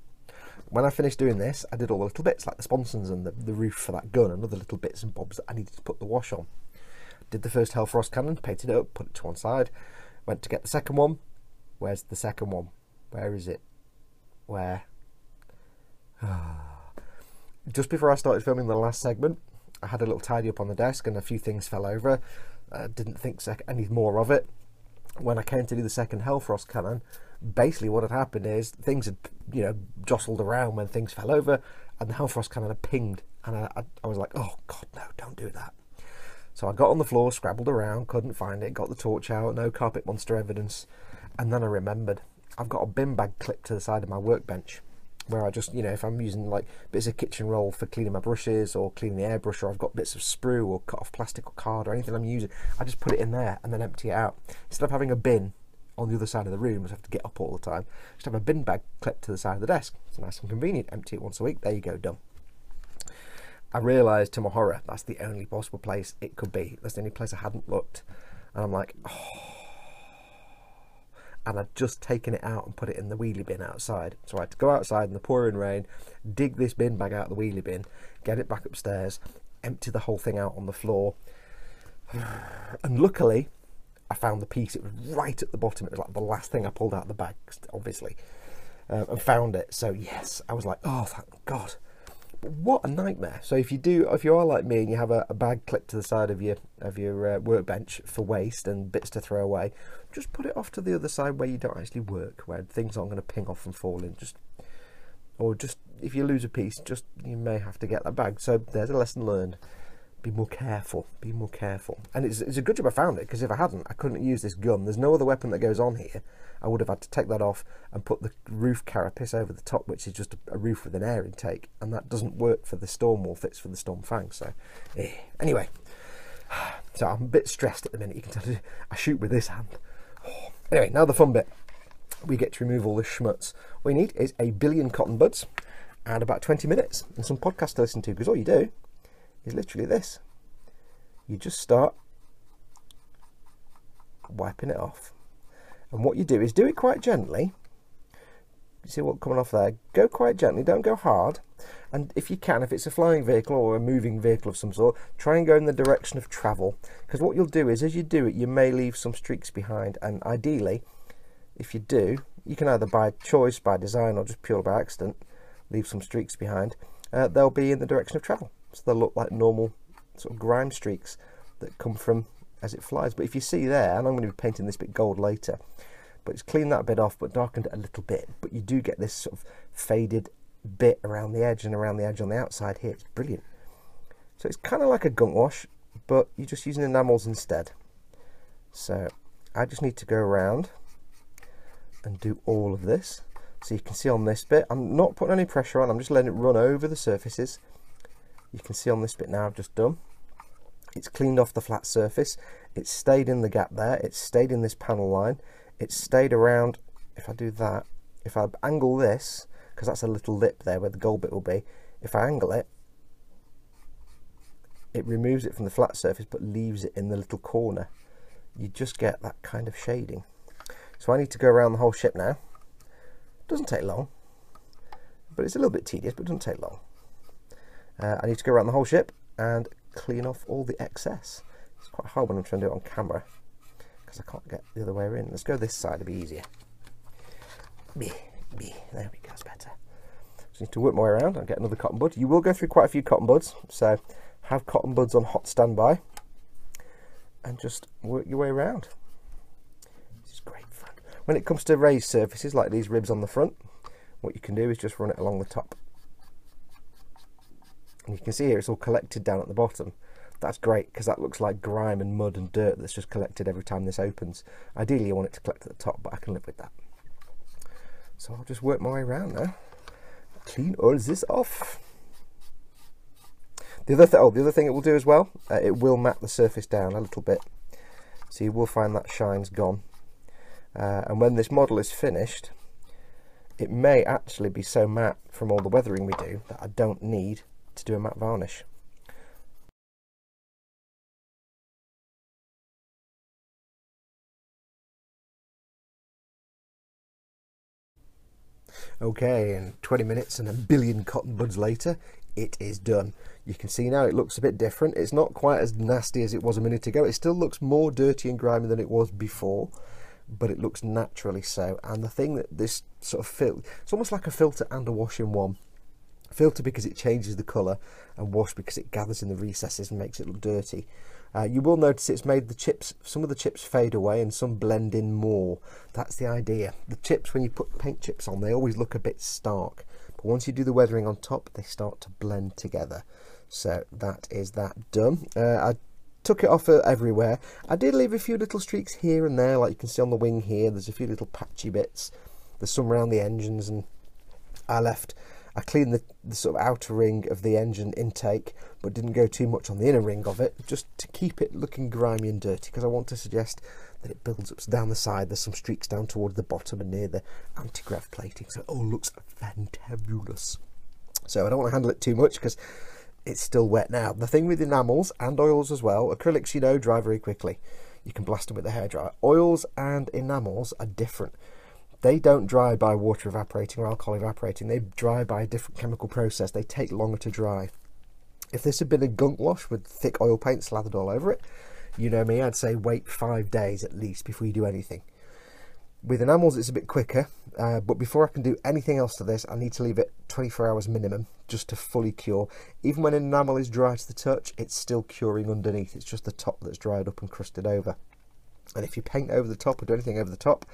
Speaker 1: When I finished doing this, I did all the little bits like the sponsons and the roof for that gun and other little bits and bobs that I needed to put the wash on. Did the first Hellfrost cannon, painted it up, put it to one side, went to get the second one. Where's the second one? Where is it? Where? Just before I started filming the last segment, I had a little tidy up on the desk and a few things fell over. I didn't think I need more of it. When I came to do the second Hellfrost cannon, basically what had happened is things had, you know, jostled around when things fell over, and the Hellfrost cannon had pinged, and I was like, oh god, no, don't do that. So I got on the floor, scrabbled around, couldn't find it, got the torch out, no carpet monster evidence, and then I remembered I've got a bin bag clipped to the side of my workbench where I just, you know, if I'm using like bits of kitchen roll for cleaning my brushes or cleaning the airbrush, or I've got bits of sprue or cut off plastic or card or anything I'm using, I just put it in there and then empty it out. Instead of having a bin on the other side of the room, I have to get up all the time, just have a bin bag clipped to the side of the desk. It's nice and convenient. Empty it once a week, there you go, done. I realised to my horror that's the only possible place it could be. That's the only place I hadn't looked, and I'm like, oh. And I'd just taken it out and put it in the wheelie bin outside. So I had to go outside in the pouring rain, dig this bin bag out of the wheelie bin, get it back upstairs, empty the whole thing out on the floor. And luckily, I found the piece. It was right at the bottom. It was like the last thing I pulled out of the bag, obviously, and found it. So yes, I was like, oh, thank God. But what a nightmare. So if you are like me and you have a bag clipped to the side of your workbench for waste and bits to throw away, just put it off to the other side where you don't actually work, where things aren't going to ping off and fall in. Or if you lose a piece, you may have to get that bag. So there's a lesson learned. Be more careful. Be more careful. And it's a good job I found it, because if I hadn't, I couldn't use this gun. There's no other weapon that goes on here. I would have had to take that off and put the roof carapace over the top, which is just a roof with an air intake, and that doesn't work for the Stormwolf. It's for the Stormfang. So anyway, so I'm a bit stressed at the minute. You can tell I shoot with this hand. Anyway, now the fun bit. We get to remove all this schmutz. What we need is a billion cotton buds and about 20 minutes and some podcasts to listen to, because all you do is literally this. You just start wiping it off, and what you do is do it quite gently. You see what coming off there? Go quite gently, don't go hard, and if you can, if it's a flying vehicle or a moving vehicle of some sort, try and go in the direction of travel, because what you'll do is as you do it you may leave some streaks behind, and ideally if you do, you can either by choice, by design, or just pure by accident leave some streaks behind. They'll be in the direction of travel. So they'll look like normal sort of grime streaks that come from as it flies. But if you see there, and I'm going to be painting this bit gold later, but it's cleaned that bit off but darkened it a little bit, but you do get this sort of faded bit around the edge and around the edge on the outside here. It's brilliant. So it's kind of like a gunk wash, but you're just using enamels instead. So I just need to go around and do all of this. So you can see on this bit, I'm not putting any pressure on, I'm just letting it run over the surfaces. You can see on this bit now I've just done. It's cleaned off the flat surface. It's stayed in the gap there. It's stayed in this panel line. It's stayed around. If I do that, if I angle this, because that's a little lip there where the gold bit will be, if I angle it, it removes it from the flat surface but leaves it in the little corner. You just get that kind of shading. So I need to go around the whole ship now. Doesn't take long, but it's a little bit tedious, but it doesn't take long. I need to go around the whole ship and clean off all the excess. It's quite hard when I'm trying to do it on camera because I can't get the other way in. Let's go this side, it'll be easier. There we go, that's better. Just need to work my way around and get another cotton bud. You will go through quite a few cotton buds, so have cotton buds on hot standby and just work your way around. This is great fun. When it comes to raised surfaces like these ribs on the front, what you can do is just run it along the top. And you can see here it's all collected down at the bottom. That's great because that looks like grime and mud and dirt that's just collected every time this opens. Ideally you want it to collect at the top, but I can live with that. So I'll just work my way around now. Clean all this off. The other thing it will do as well, it will matte the surface down a little bit. So you will find that shine's gone. And when this model is finished, it may actually be so matte from all the weathering we do that I don't need to do a matte varnish. Okay, and 20 minutes and a billion cotton buds later, it is done. You can see now it looks a bit different. It's not quite as nasty as it was a minute ago. It still looks more dirty and grimy than it was before, but it looks naturally so. And the thing that this sort of it's almost like a filter and a wash in one. Filter because it changes the colour, and wash because it gathers in the recesses and makes it look dirty. You will notice it's made the chips, some of the chips fade away and some blend in more. That's the idea. The chips, when you put paint chips on, they always look a bit stark, but once you do the weathering on top, they start to blend together. So that is that done. I took it off everywhere. I did leave a few little streaks here and there, like you can see on the wing here. There's a few little patchy bits. There's some around the engines, and I cleaned the sort of outer ring of the engine intake, but didn't go too much on the inner ring of it, just to keep it looking grimy and dirty, because I want to suggest that it builds up down the side. There's some streaks down towards the bottom and near the anti-grav plating, so it all looks fantabulous. So I don't want to handle it too much because it's still wet now. The thing with enamels and oils as well, acrylics, you know, dry very quickly. You can blast them with a hairdryer. Oils and enamels are different. They don't dry by water evaporating or alcohol evaporating. They dry by a different chemical process. They take longer to dry. If this had been a gunk wash with thick oil paint slathered all over it, you know me, I'd say wait 5 days at least before you do anything. With enamels, it's a bit quicker, but before I can do anything else to this, I need to leave it 24 hours minimum just to fully cure. Even when an enamel is dry to the touch, it's still curing underneath. It's just the top that's dried up and crusted over. And if you paint over the top or do anything over the top,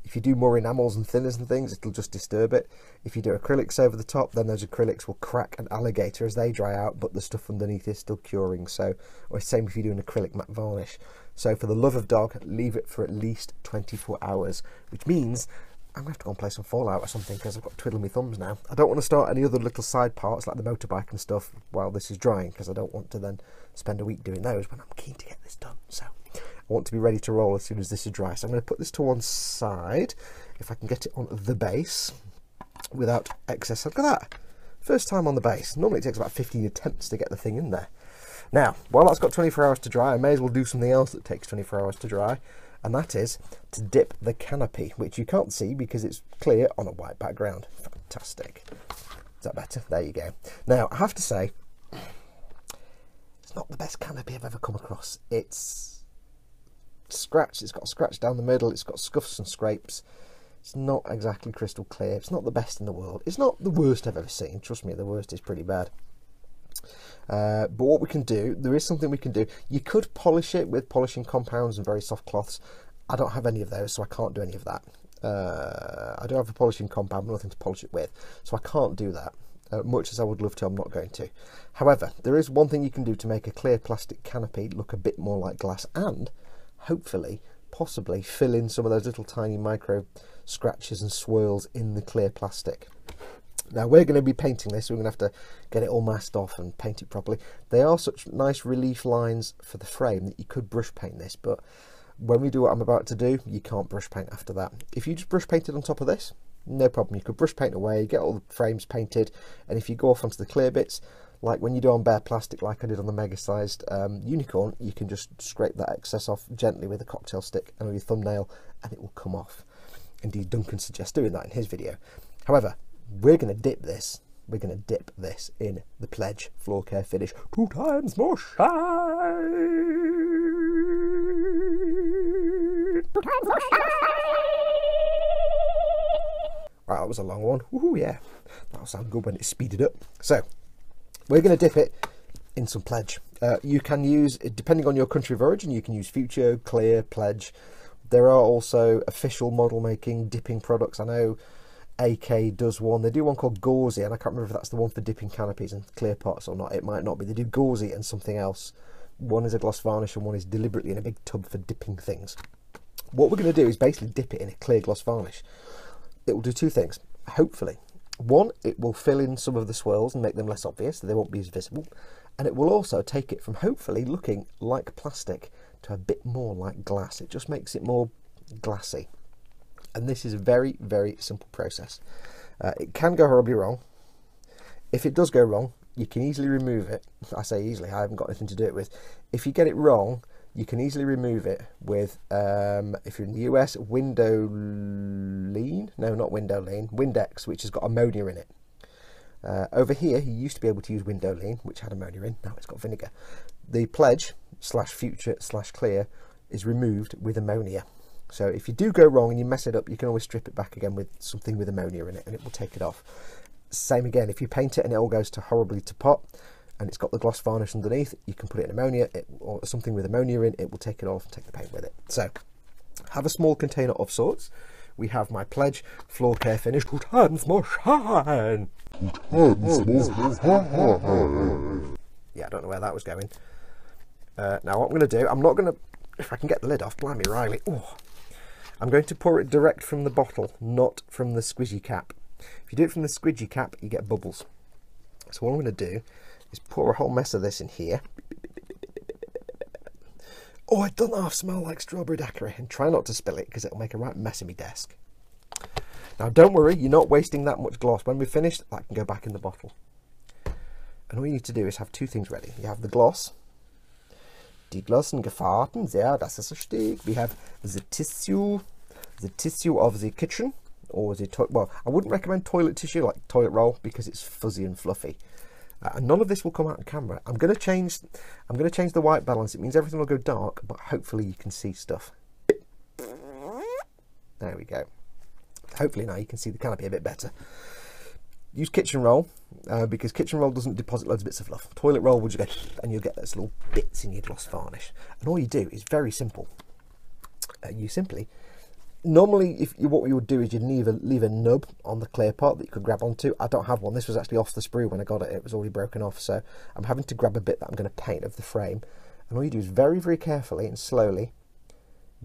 Speaker 1: if you do more enamels and thinners and things, it'll just disturb it. If you do acrylics over the top, then those acrylics will crack and alligator as they dry out, but the stuff underneath is still curing. So, or same if you do an acrylic matte varnish. So for the love of dog, leave it for at least 24 hours, which means I'm going to have to go and play some Fallout or something, because I've got to twiddle my thumbs now. I don't want to start any other little side parts like the motorbike and stuff while this is drying, because I don't want to then spend a week doing those when I'm keen to get this done. So I want to be ready to roll as soon as this is dry. So I'm going to put this to one side, if I can get it on the base without excess. Look at that. First time on the base. Normally it takes about 15 attempts to get the thing in there. Now, while that's got 24 hours to dry, I may as well do something else that takes 24 hours to dry, and that is to dip the canopy, which you can't see because it's clear on a white background. Fantastic. Is that better? There you go. Now, I have to say, it's not the best canopy I've ever come across. It's scratched, it's got a scratch down the middle, it's got scuffs and scrapes. It's not exactly crystal clear. It's not the best in the world. It's not the worst I've ever seen. Trust me, the worst is pretty bad. But what we can do, there is something we can do. You could polish it with polishing compounds and very soft cloths. I don't have any of those, so I can't do any of that. I do have a polishing compound, but nothing to polish it with, so I can't do that. Much as I would love to, I'm not going to. However, there is one thing you can do to make a clear plastic canopy look a bit more like glass, and hopefully, possibly, fill in some of those little tiny micro scratches and swirls in the clear plastic. Now we're going to be painting this, so we're going to have to get it all masked off and paint it properly. They are such nice relief lines for the frame that you could brush paint this, but when we do what I'm about to do, you can't brush paint after that. If you just brush paint it on top of this, no problem. You could brush paint away, get all the frames painted, and if you go off onto the clear bits, like when you do on bare plastic, like I did on the mega-sized unicorn, you can just scrape that excess off gently with a cocktail stick and with your thumbnail, and it will come off. Indeed, Duncan suggests doing that in his video. However, we're going to dip this. We're going to dip this in the Pledge Floor Care Finish. 2 times more shine. 2 times more shine. Right, that was a long one. Woohoo, yeah. That'll sound good when it's speeded up. So, we're going to dip it in some Pledge. You can use, depending on your country of origin, you can use Future, Clear, Pledge. There are also official model making dipping products. I know AK does one. They do one called Gauzy, and I can't remember if that's the one for dipping canopies and clear pots or not. It might not be. They do Gauzy and something else. One is a gloss varnish and one is deliberately in a big tub for dipping things. What we're going to do is basically dip it in a clear gloss varnish. It will do 2 things, hopefully. One, it will fill in some of the swirls and make them less obvious, so they won't be as visible. And it will also take it from hopefully looking like plastic to a bit more like glass. It just makes it more glassy. And this is a very, very simple process. It can go horribly wrong. If it does go wrong, you can easily remove it. I say easily, I haven't got anything to do it with. If you get it wrong, you can easily remove it with, if you're in the US, window lean. no, not window lean, Windex, which has got ammonia in it. Over here, you used to be able to use window lean, which had ammonia in. Now it's got vinegar. The pledge / future / clear is removed with ammonia. So if you do go wrong and you mess it up, you can always strip it back again with something with ammonia in it, and it will take it off. Same again, if you paint it and it all goes to horribly to pot, and it's got the gloss varnish underneath, you can put it in ammonia or something with ammonia in, it will take it off and take the paint with it. So have a small container of sorts. We have my pledge floor care finish. 2 times more shine. 2 times more shine. Yeah, I don't know where that was going. Now what I'm going to do, I'm not going to, if I can get the lid off, blimey Riley. Oh, I'm going to pour it direct from the bottle, not from the squidgy cap. If you do it from the squidgy cap, you get bubbles. So what I'm going to do is pour a whole mess of this in here. Oh, it doesn't half smell like strawberry daiquiri, and try not to spill it because it'll make a right mess of my desk. Now don't worry, you're not wasting that much gloss. When we've finished, that can go back in the bottle. And all you need to do is have 2 things ready. You have the gloss. Die Glossen gefahrten, sehr, das ist richtig. We have the tissue of the kitchen, or the well, I wouldn't recommend toilet tissue like toilet roll because it's fuzzy and fluffy. And none of this will come out on camera. I'm going to change the white balance. It means everything will go dark, but hopefully you can see stuff. There we go. Hopefully now you can see the canopy a bit better. Use kitchen roll because kitchen roll doesn't deposit loads of bits of fluff. Toilet roll will just go and you'll get those little bits in your gloss varnish. And all you do is very simple. Normally, what you would do is you'd leave a nub on the clear part that you could grab onto. I don't have one. This was actually off the sprue when I got it. It was already broken off, so I'm having to grab a bit that I'm going to paint of the frame. And all you do is very, very carefully and slowly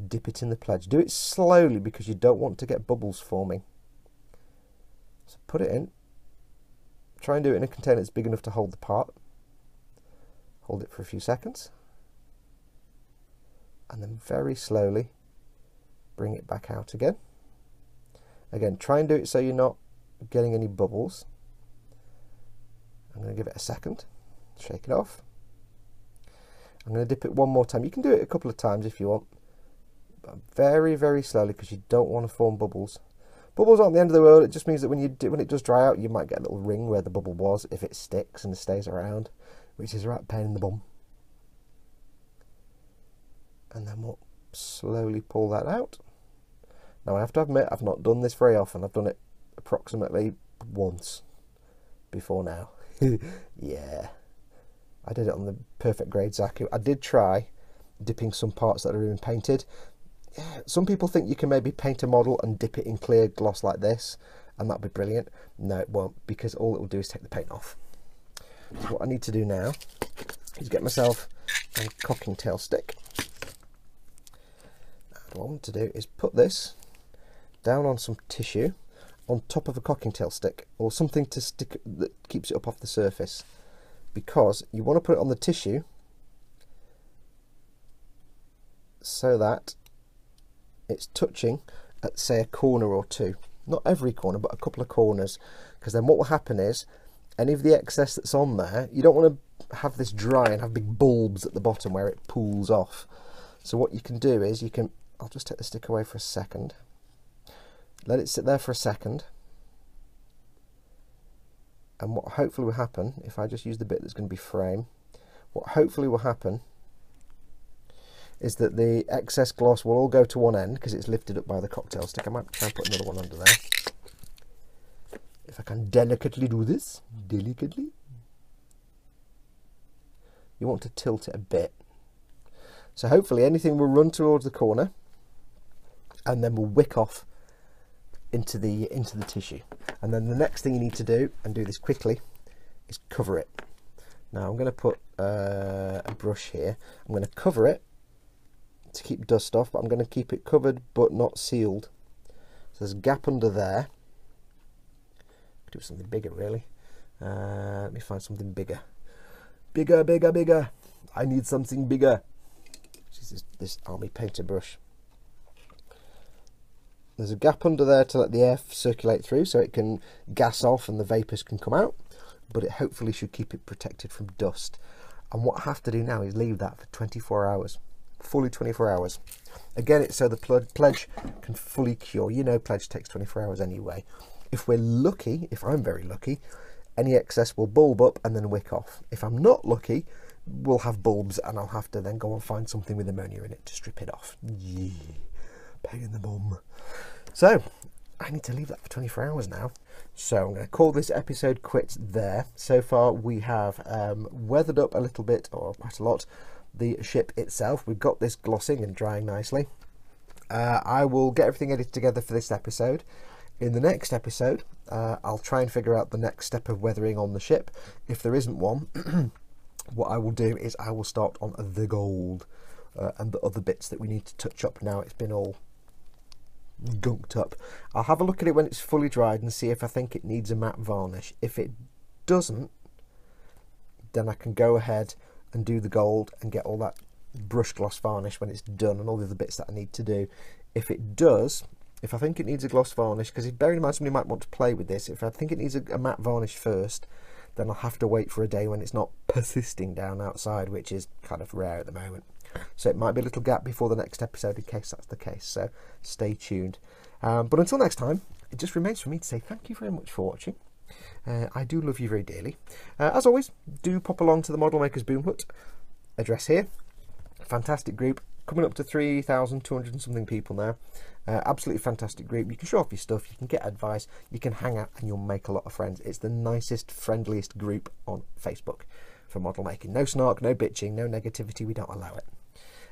Speaker 1: dip it in the pledge. Do it slowly because you don't want to get bubbles forming. So put it in. Try and do it in a container that's big enough to hold the part. Hold it for a few seconds. And then very slowly bring it back out again. Again, try and do it so you're not getting any bubbles. I'm going to give it a second. Shake it off. I'm going to dip it one more time. You can do it a couple of times if you want. But very, very slowly because you don't want to form bubbles. Bubbles aren't the end of the world. It just means that when it does dry out, you might get a little ring where the bubble was if it sticks and stays around, which is a right pain in the bum. And then we'll slowly pull that out. Now I have to admit, I've not done this very often. I've done it approximately once before now. Yeah, I did it on the perfect grade Zaku. I did try dipping some parts that are even painted. Some people think you can maybe paint a model and dip it in clear gloss like this, and that'd be brilliant. No, it won't, because all it will do is take the paint off. So what I need to do now is get myself a cocking tail stick. What I want to do is put this down on some tissue on top of a cocking tail stick, or something to stick that keeps it up off the surface, because you want to put it on the tissue so that it's touching at, say, a corner or two. Not every corner, but a couple of corners, because then what will happen is any of the excess that's on there, you don't want to have this dry and have big bulbs at the bottom where it pools off. So what you can do is I'll just take the stick away for a second, let it sit there for a second, and what hopefully will happen, if I just use the bit that's going to be frame, what hopefully will happen is that the excess gloss will all go to one end because it's lifted up by the cocktail stick. I might try and put another one under there. If I can delicately do this, delicately. You want to tilt it a bit. So hopefully anything will run towards the corner and then will wick off into the tissue. And then the next thing you need to do, and do this quickly, is cover it. Now I'm going to put a brush here. I'm going to cover it to keep dust off, but I'm going to keep it covered but not sealed. So there's a gap under there. Do something bigger, really. Let me find something bigger. Bigger, bigger, bigger. I need something bigger. This army painter brush. There's a gap under there to let the air circulate through so it can gas off and the vapours can come out, but it hopefully should keep it protected from dust. And what I have to do now is leave that for 24 hours. fully 24 hours. Again, it's so the pledge can fully cure. You know, pledge takes 24 hours anyway. If we're lucky, if I'm very lucky, any excess will bulb up and then wick off. If I'm not lucky, we'll have bulbs and I'll have to then go and find something with ammonia in it to strip it off. Yeah, pain in the bum. So, I need to leave that for 24 hours now. So I'm going to call this episode quits there. So far we have weathered up a little bit, or quite a lot, the ship itself. We've got this glossing and drying nicely. I will get everything edited together for this episode. In the next episode, I'll try and figure out the next step of weathering on the ship. If there isn't one, what I will do is I will start on the gold and the other bits that we need to touch up now. It's been all gunked up. I'll have a look at it when it's fully dried and see if I think it needs a matte varnish. If it doesn't, then I can go ahead and do the gold and get all that brush gloss varnish when it's done and all the other bits that I need to do. If it does, if I think it needs a gloss varnish, because bearing in mind somebody might want to play with this, if I think it needs a matte varnish first, then I'll have to wait for a day when it's not persisting down outside, which is kind of rare at the moment. So it might be a little gap before the next episode in case that's the case, so stay tuned. But until next time, it just remains for me to say thank you very much for watching. I do love you very dearly. As always, do pop along to the Model Makers Boom Hut, address here. Fantastic group, coming up to 3,200 and something people now. Absolutely fantastic group. You can show off your stuff, you can get advice, you can hang out, and you'll make a lot of friends. It's the nicest, friendliest group on Facebook for model making. No snark, no bitching, no negativity, we don't allow it.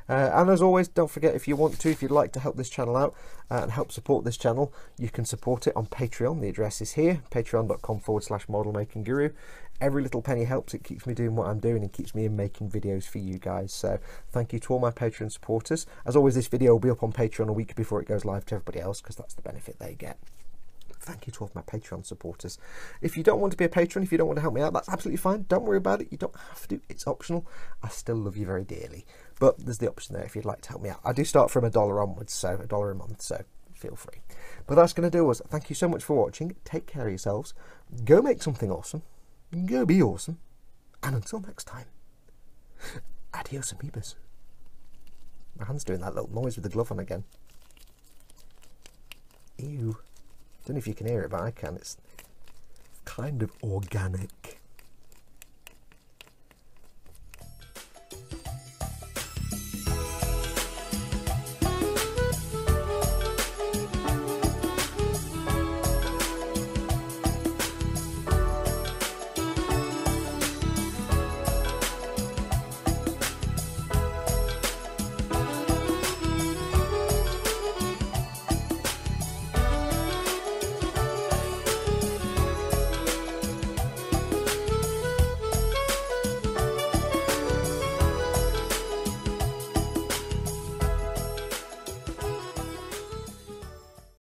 Speaker 1: And as always, don't forget, if you want to, if you'd like to help this channel out and help support this channel, you can support it on Patreon. The address is here, patreon.com/modelmakingguru. Every little penny helps. It keeps me doing what I'm doing and keeps me in making videos for you guys. So thank you to all my Patreon supporters. As always, this video will be up on Patreon a week before it goes live to everybody else, because that's the benefit they get. Thank you to all of my Patreon supporters. If you don't want to be a patron, if you don't want to help me out, that's absolutely fine. Don't worry about it. You don't have to. It's optional. I still love you very dearly. But there's the option there if you'd like to help me out. I do start from $1 onwards, so $1 a month, so feel free. But that's going to do us. Thank you so much for watching. Take care of yourselves. Go make something awesome. Go be awesome. And until next time, adios amoebas. My hand's doing that little noise with the glove on again. Ew. Don't know if you can hear it, but I can. It's kind of organic.